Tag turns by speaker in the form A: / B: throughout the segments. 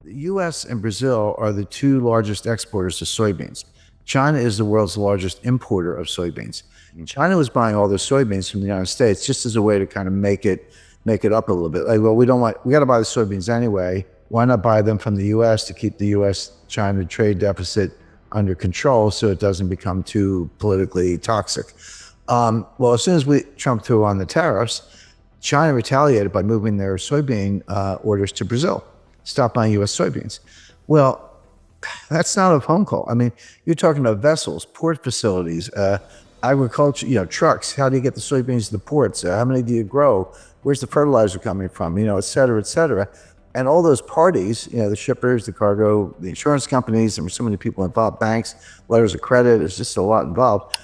A: The US and Brazil are the two largest exporters of soybeans. China is the world's largest importer of soybeans. China was buying all their soybeans from the United States just as a way to kind of make it up a little bit. Like, well, we got to buy the soybeans anyway. Why not buy them from the US to keep the US-China trade deficit under control so it doesn't become too politically toxic? Well, as soon as Trump threw on the tariffs, China retaliated by moving their soybean orders to Brazil. Stop buying U.S. soybeans. Well, that's not a phone call. I mean, you're talking about vessels, port facilities, agriculture, trucks. How do you get the soybeans to the ports? How many do you grow? Where's the fertilizer coming from? Et cetera, et cetera. And all those parties, the shippers, the cargo, the insurance companies, there were so many people involved, banks, letters of credit, there's just a lot involved.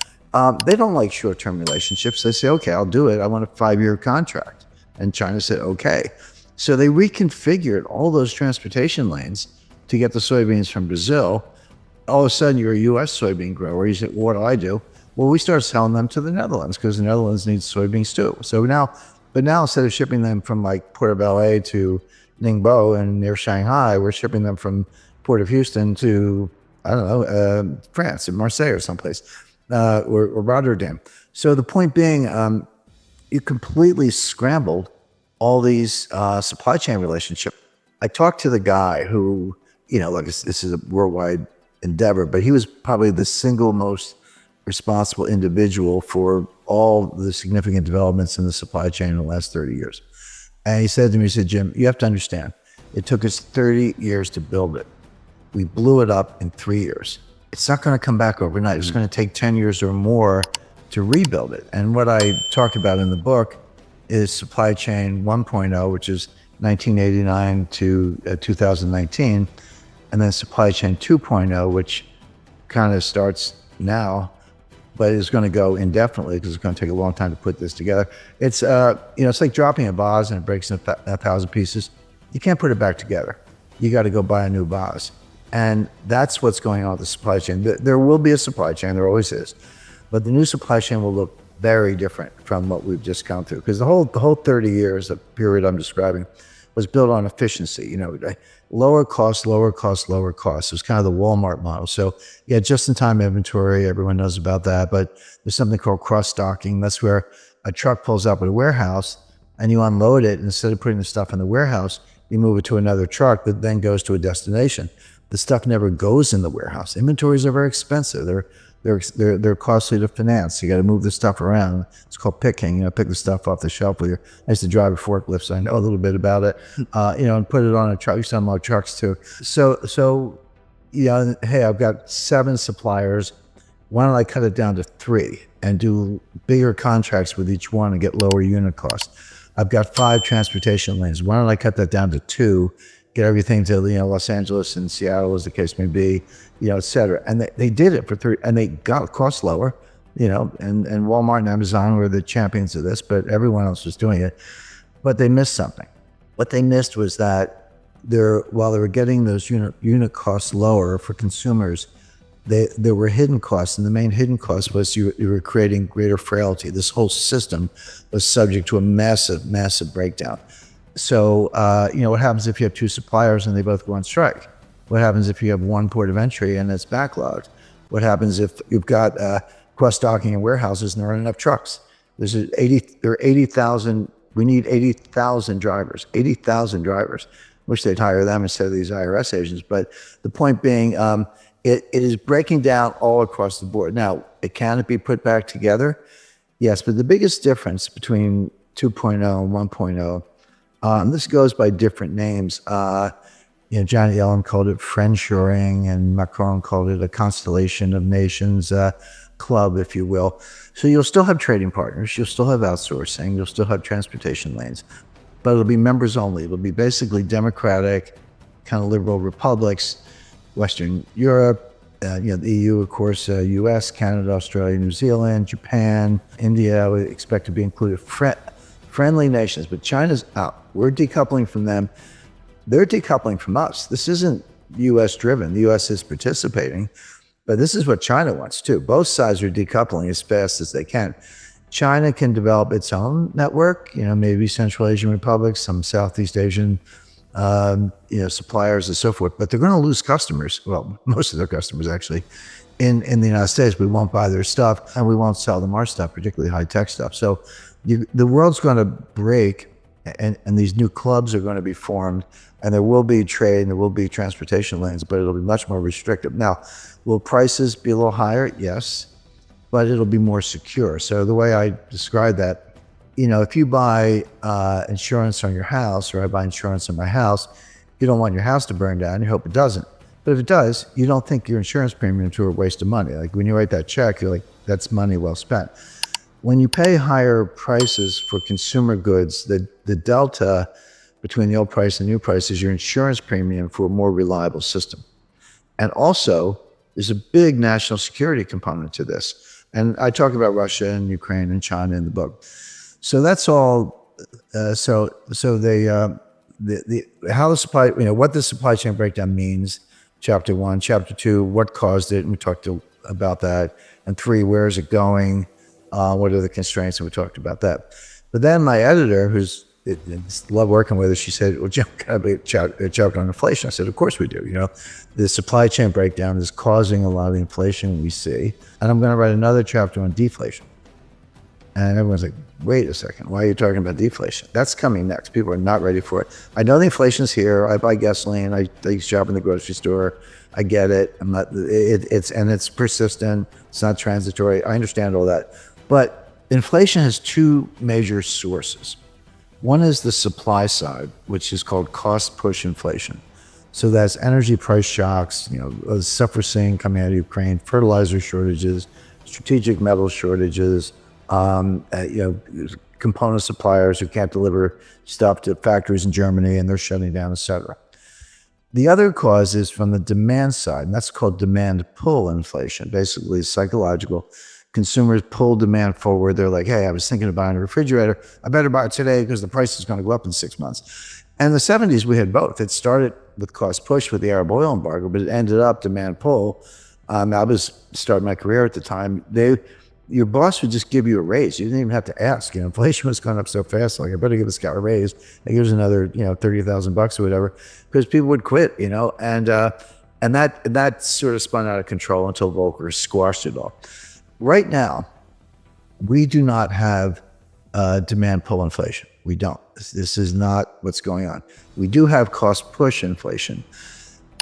A: They don't like short-term relationships. They say, okay, I'll do it. I want a 5-year contract. And China said, okay. So they reconfigured all those transportation lanes to get the soybeans from Brazil. All of a sudden, you're a U.S. soybean grower. You say, what do I do? Well, we start selling them to the Netherlands because the Netherlands needs soybeans too. So now instead of shipping them from like Port of LA to Ningbo and near Shanghai, we're shipping them from Port of Houston to, I don't know, France, in Marseille or someplace, or Rotterdam. So the point being, you completely scrambled all these supply chain relationship. I talked to the guy who, look, this is a worldwide endeavor, but he was probably the single most responsible individual for all the significant developments in the supply chain in the last 30 years. And he said to me, Jim, you have to understand, it took us 30 years to build it. We blew it up in 3 years. It's not going to come back overnight. It's going to take 10 years or more to rebuild it. And what I talk about in the book is supply chain 1.0, which is 1989 to 2019, and then supply chain 2.0, which kind of starts now, but is going to go indefinitely because it's going to take a long time to put this together. It's it's like dropping a vase and it breaks in 1,000 pieces. You can't put it back together. You got to go buy a new vase, and that's what's going on with the supply chain. There will be a supply chain, there always is, but the new supply chain will look very different from what we've just gone through, because the whole 30 years, the period I'm describing, was built on efficiency. Lower cost, lower cost, lower cost. It was kind of the Walmart model. So yeah, just-in-time inventory, everyone knows about that. But there's something called cross-docking. That's where a truck pulls up at a warehouse and you unload it. And instead of putting the stuff in the warehouse, you move it to another truck that then goes to a destination. The stuff never goes in the warehouse. Inventories are very expensive. They're costly to finance. You got to move the stuff around. It's called picking. Pick the stuff off the shelf with your. I used to drive a forklift, so I know a little bit about it. And put it on a truck. I used to unload trucks too. So, hey, I've got 7 suppliers. Why don't I cut it down to 3 and do bigger contracts with each one and get lower unit costs? I've got 5 transportation lanes. Why don't I cut that down to 2? Get everything to Los Angeles and Seattle, as the case may be, et cetera. And they did it for 3, and they got costs lower, and Walmart and Amazon were the champions of this, but everyone else was doing it. But they missed something. What they missed was that while they were getting those unit costs lower for consumers, there were hidden costs, and the main hidden cost was you were creating greater frailty. This whole system was subject to a massive, massive breakdown. So, what happens if you have 2 suppliers and they both go on strike? What happens if you have 1 port of entry and it's backlogged? What happens if you've got cross-docking in warehouses and there aren't enough trucks? There are 80,000, we need 80,000 drivers, 80,000 drivers. Wish they'd hire them instead of these IRS agents. But the point being, it is breaking down all across the board. Now, can it be put back together? Yes, but the biggest difference between 2.0 and 1.0, this goes by different names. Janet Yellen called it friendshoring, and Macron called it a constellation of nations club, if you will. So you'll still have trading partners, you'll still have outsourcing, you'll still have transportation lanes, but it'll be members only. It'll be basically democratic, kind of liberal republics, Western Europe, the EU, of course, US, Canada, Australia, New Zealand, Japan, India, we expect to be included. Friendly nations, but China's out. We're decoupling from them. They're decoupling from us. This isn't U.S. driven. The U.S. is participating, but this is what China wants too. Both sides are decoupling as fast as they can. China can develop its own network, maybe Central Asian republics, some Southeast Asian suppliers and so forth, but they're going to lose customers. Well, most of their customers actually in the United States. We won't buy their stuff and we won't sell them our stuff, particularly high-tech stuff. So the world's going to break, and these new clubs are going to be formed, and there will be trade and there will be transportation lanes, but it'll be much more restrictive. Now, will prices be a little higher? Yes, but it'll be more secure. So the way I describe that, if you buy insurance on your house, or I buy insurance on my house, you don't want your house to burn down. You hope it doesn't. But if it does, you don't think your insurance premiums are a waste of money. Like when you write that check, you're like, that's money well spent. When you pay higher prices for consumer goods, the delta between the old price and the new price is your insurance premium for a more reliable system. And also, there's a big national security component to this. And I talk about Russia and Ukraine and China in the book. So that's all. So how the supply, what the supply chain breakdown means. Chapter 1, Chapter 2, what caused it, and we talked about that. And 3, where is it going? What are the constraints? And we talked about that. But then my editor, who's love working with her, she said, "Well, Jim, can I be a chapter on inflation?" I said, "Of course we do. The supply chain breakdown is causing a lot of the inflation we see, and I'm going to write another chapter on deflation." And everyone's like, "Wait a second, why are you talking about deflation? That's coming next. People are not ready for it. I know the inflation's here. I buy gasoline. I shop in the grocery store. I get it. I'm not. It's persistent. It's not transitory. I understand all that, but inflation has 2 major sources. One is the supply side, which is called cost push inflation. So that's energy price shocks, the stuff we're seeing coming out of Ukraine, fertilizer shortages, strategic metal shortages, component suppliers who can't deliver stuff to factories in Germany and they're shutting down, et cetera. The other cause is from the demand side, and that's called demand pull inflation. Basically, psychological. Consumers pull demand forward. They're like, hey, I was thinking of buying a refrigerator. I better buy it today because the price is going to go up in 6 months. And in the 70s, we had both. It started with cost push with the Arab oil embargo, but it ended up demand pull. I was starting my career at the time. Your boss would just give you a raise. You didn't even have to ask. Inflation was going up so fast. Like, I better give this guy a raise. And here's another, $30,000 or whatever, because people would quit. And that sort of spun out of control until Volcker squashed it all. Right now, we do not have demand pull inflation. We don't. This is not what's going on. We do have cost push inflation.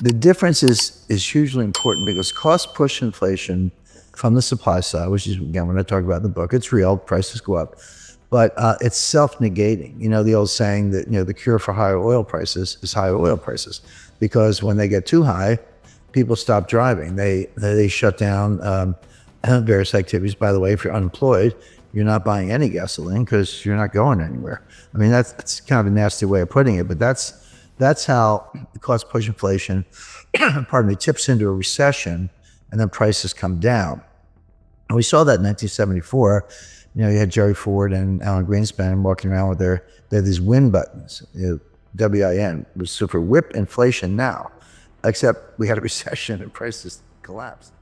A: The difference is hugely important because cost push inflation from the supply side, which is, again, when I talk about in the book, it's real, prices go up, but it's self-negating. The old saying that, the cure for higher oil prices is higher oil prices, because when they get too high, people stop driving. They shut down various activities. By the way, if you're unemployed, you're not buying any gasoline because you're not going anywhere. I mean, that's kind of a nasty way of putting it, but that's how the cost push inflation, tips into a recession, and then prices come down. And we saw that in 1974. You had Jerry Ford and Alan Greenspan walking around with they had these win buttons, WIN, which stood for whip inflation now, except we had a recession and prices collapsed.